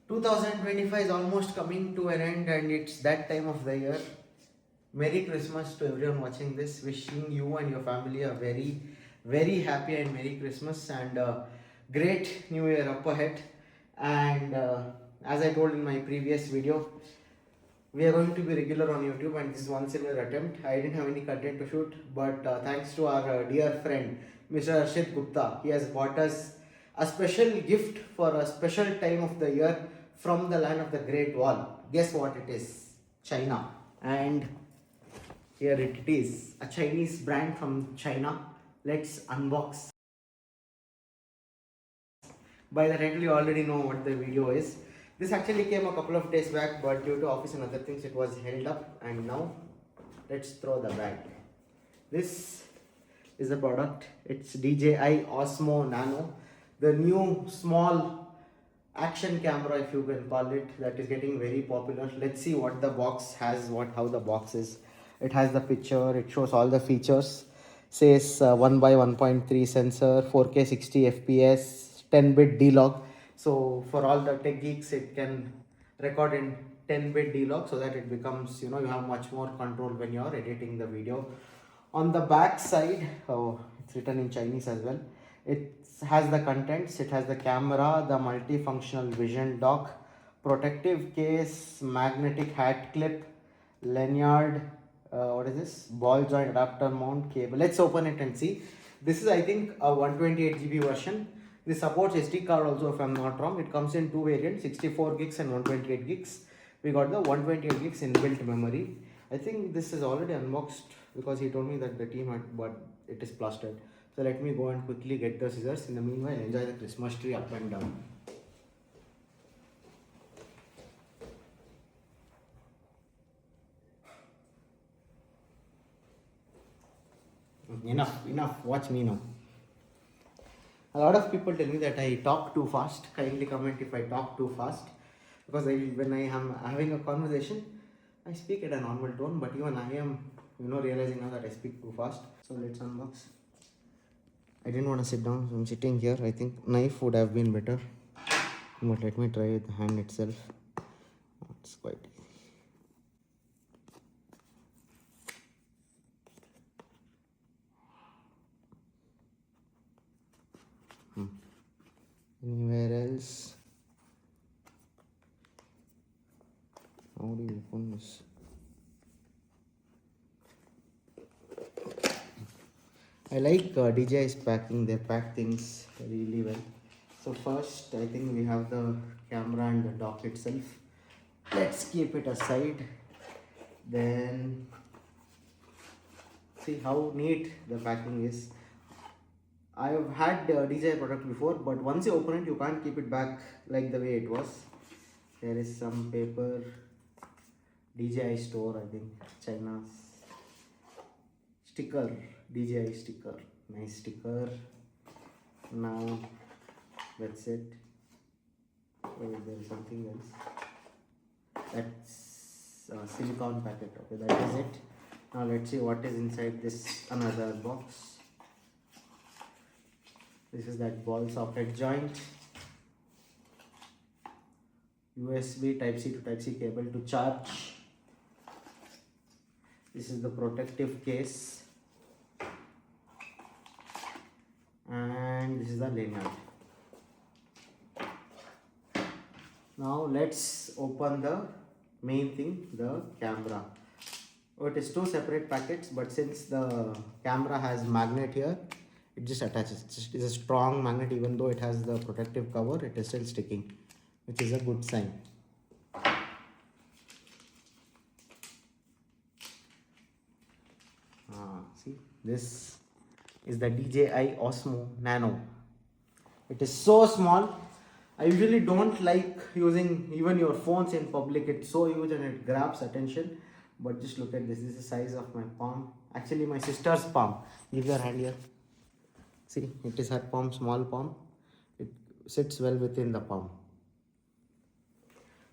2025 is almost coming to an end and it's that time of the year. Merry Christmas to everyone watching this. Wishing you and your family a very, very happy and Merry Christmas and great New Year up ahead. And as I told in my previous video, we are going to be regular on YouTube and this is once in an attempt. I didn't have any content to shoot, but thanks to our dear friend Mr. Harshith Gupta, he has bought us a special gift for a special time of the year from the land of the Great Wall. Guess what it is? China. And here it is, a Chinese brand from China. Let's unbox. By the title, you already know what the video is. This actually came a couple of days back, but due to office and other things, it was held up. And now, let's throw the bag. This is the product. It's DJI Osmo Nano, the new small action camera, if you can call it, that is getting very popular. Let's see what the box has, how the box is. It has the picture. It shows all the features. Says 1 by 1.3 sensor, 4K 60 FPS, 10-bit D-Log. So for all the tech geeks, it can record in 10-bit D-Log so that it becomes, you have much more control when you are editing the video. On the back side, oh, it's written in Chinese as well. It has the contents. It has the camera, the multifunctional vision dock, protective case, magnetic hat clip, lanyard, what is this? Ball joint adapter mount cable. Let's open it and see. This is, I think, a 128 GB version. This supports SD card also, if I'm not wrong. It comes in two variants, 64 gigs and 128 gigs. We got the 128 gigs inbuilt memory. I think this is already unboxed because he told me that the team had, but it is plastered. So let me go and quickly get the scissors. In the meanwhile, enjoy the Christmas tree up and down. Enough. Watch me now. A lot of people tell me that I talk too fast. Kindly comment if I talk too fast. Because when I am having a conversation, I speak at a normal tone. But even I am, realizing now that I speak too fast. So let's unbox. I didn't want to sit down, so I'm sitting here. I think knife would have been better. But let me try with the hand itself. It's quite easy. Anywhere else? How do you open this? I like DJI's packing. They pack things really well. So first, I think we have the camera and the dock itself. Let's keep it aside. Then see how neat the packing is. I've had DJI product before, but once you open it, you can't keep it back like the way it was. There is some paper. DJI store, I think, China's sticker, DJI sticker, nice sticker. Now that's it. Oh, there is something else. That's a silicone packet. Okay, that is it. Now let's see what is inside this another box. This is that ball socket joint, USB Type-C to Type-C cable to charge. This is the protective case, and this is the lanyard. Now let's open the main thing, the camera. Oh, it is two separate packets, but since the camera has magnet here, it just attaches. It is a strong magnet. Even though it has the protective cover, it is still sticking, which is a good sign. See, this is the DJI Osmo Nano. It is so small. I usually don't like using even your phones in public. It's so huge and it grabs attention. But just look at this. This is the size of my palm. Actually, my sister's palm. Give your hand here. See, it is her palm, small palm. It sits well within the palm.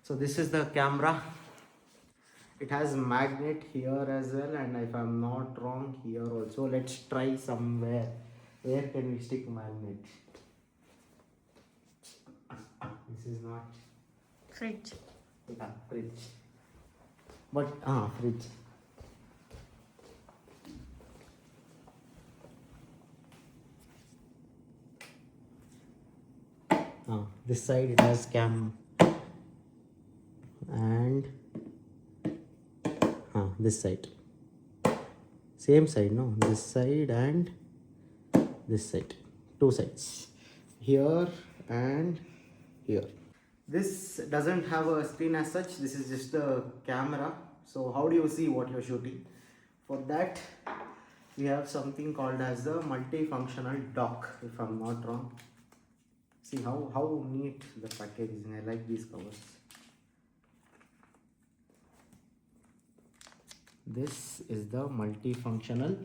So this is the camera. It has magnet here as well, and if I'm not wrong, here also. Let's try somewhere. Where can we stick magnet? This is not Fridge. Yeah, fridge. But fridge. This side it has cam, and this side, same side, no, this side and this side, two sides, here and here. This doesn't have a screen as such, this is just a camera. So how do you see what you're shooting? For that we have something called as the multifunctional dock, if I'm not wrong. See how neat the packaging. I like these covers. This is the multifunctional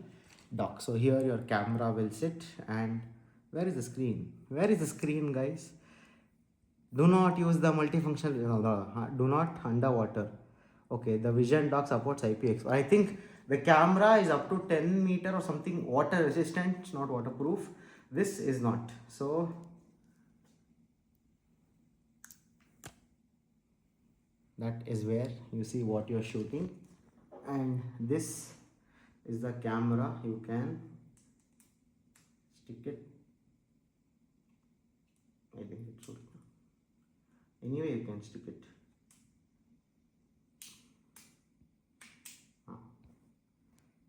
dock. So here your camera will sit, and where is the screen? Where is the screen, guys? Do not use the multifunctional, do not underwater. Okay, the vision dock supports IPX. I think the camera is up to 10 meter or something water resistant, not waterproof. This is not. So that is where you see what you're shooting. And this is the camera. You can stick it. I think it should. Anyway, you can stick it.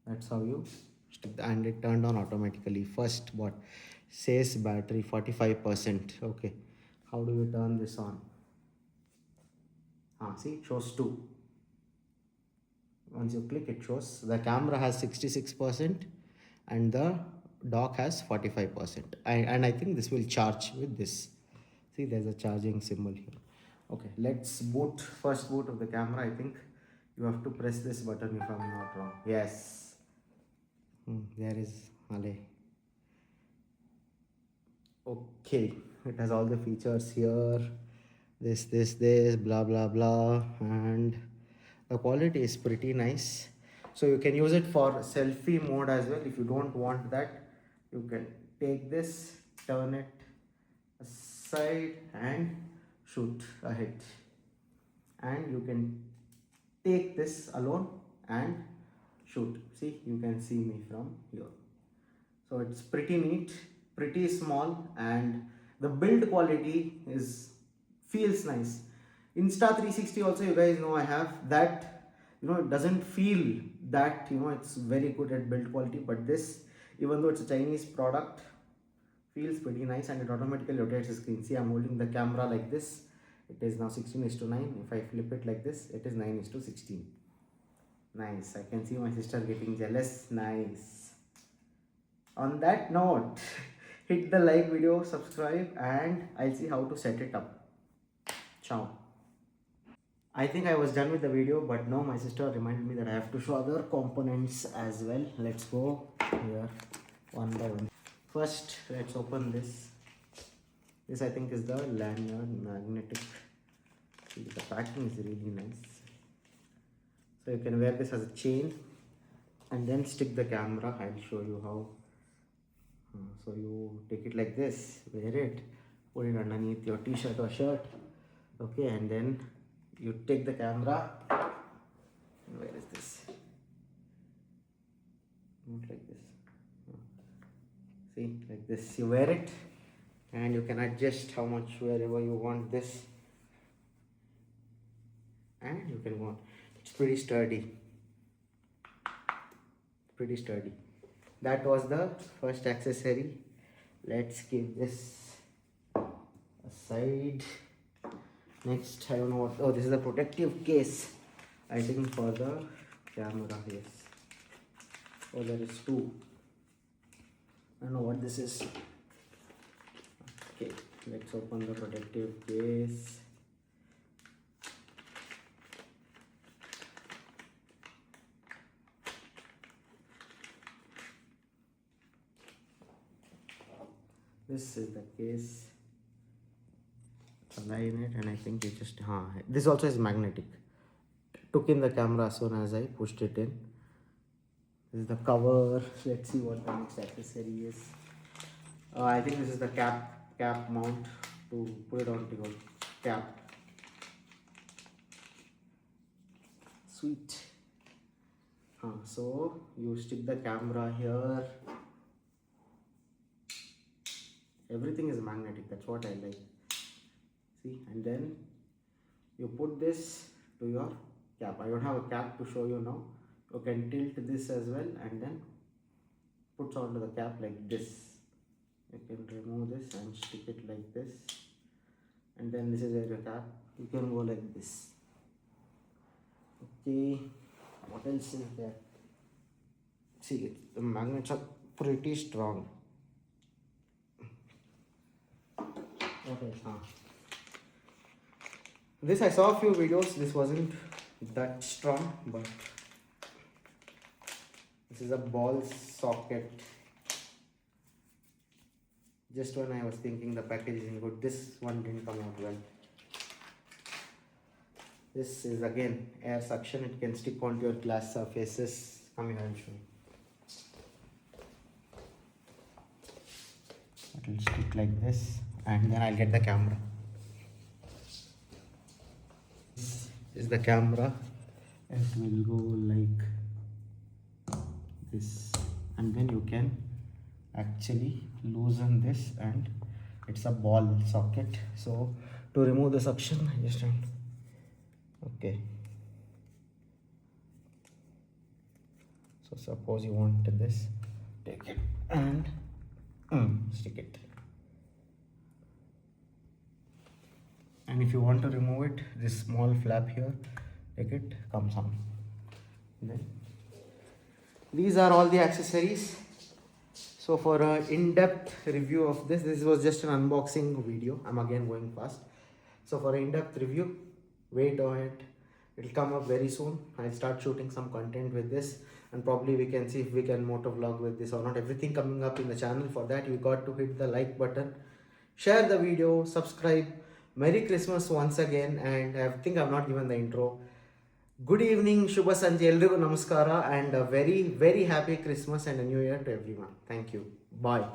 That's how you stick the, and it turned on automatically. First, what says battery 45%. Okay, how do you turn this on? See, it shows 2. Once you click, it shows the camera has 66% and the dock has 45%. And I think this will charge with this. See, there's a charging symbol here. Okay, let's boot. First boot of the camera. I think you have to press this button if I'm not wrong. Yes. There is Ale. Okay, it has all the features here. This, blah, blah, blah. And the quality is pretty nice. So you can use it for selfie mode as well. If you don't want that, you can take this, turn it aside and shoot ahead. And you can take this alone and shoot. See, you can see me from here. So it's pretty neat, pretty small, and the build quality feels nice. Insta360 also, you guys know I have that. It doesn't feel that, it's very good at build quality, but this, even though it's a Chinese product, feels pretty nice, and it automatically rotates the screen. See, I'm holding the camera like this. It is now 16:9. If I flip it like this, it is 9:16. Nice. I can see my sister getting jealous. Nice. On that note, hit the like video, subscribe, and I'll see how to set it up. Ciao. I think I was done with the video, but no, my sister reminded me that I have to show other components as well. Let's go here one by one. First, let's open this. This, I think, is the lanyard, magnetic. The packing is really nice. So you can wear this as a chain and then stick the camera. I'll show you how. So you take it like this, wear it, put it underneath your t-shirt or shirt. Okay, and then you take the camera. Where is this? Not like this. See, like this. You wear it, and you can adjust how much wherever you want this, and you can go on. It's pretty sturdy. Pretty sturdy. That was the first accessory. Let's keep this aside. Next, I don't know what. Oh, this is the protective case, I think, for the camera. Yes. Oh, there is 2. I don't know what this is. Okay, let's open the protective case. This is the case. Align it, and I think it just this also is magnetic. Took in the camera as soon as I pushed it in. This is the cover. Let's see what the next accessory is. I think this is the cap mount to put it on the cap. Sweet. So you stick the camera here. Everything is magnetic, that's what I like. See, and then you put this to your cap. I don't have a cap to show you now. You can tilt this as well and then puts onto the cap like this. You can remove this and stick it like this, and then this is your cap. You can go like this. Okay, what else is there? See, the magnets are pretty strong. What else? This I saw a few videos. This wasn't that strong, but this is a ball socket. Just when I was thinking the package isn't good, this one didn't come out well. This is again air suction. It can stick onto your glass surfaces. Come here and show you. It will stick like this, and then I'll get the camera. This is the camera. It will go like this, and then you can actually loosen this, and it's a ball socket. So to remove the suction, I just okay. So suppose you want this, take it and stick it. And if you want to remove it, this small flap here, take it, comes on. Then these are all the accessories. So for an in-depth review of this was just an unboxing video. I'm again going fast. So for an in-depth review, wait on it. It'll come up very soon. I'll start shooting some content with this, and probably we can see if we can motovlog with this or not. Everything coming up in the channel. For that, you got to hit the like button, share the video, subscribe. Merry Christmas once again, and I think I've not given the intro. Good evening, Shubha Sanjay, Eldrigu Namaskara, and a very, very happy Christmas and a New Year to everyone. Thank you. Bye.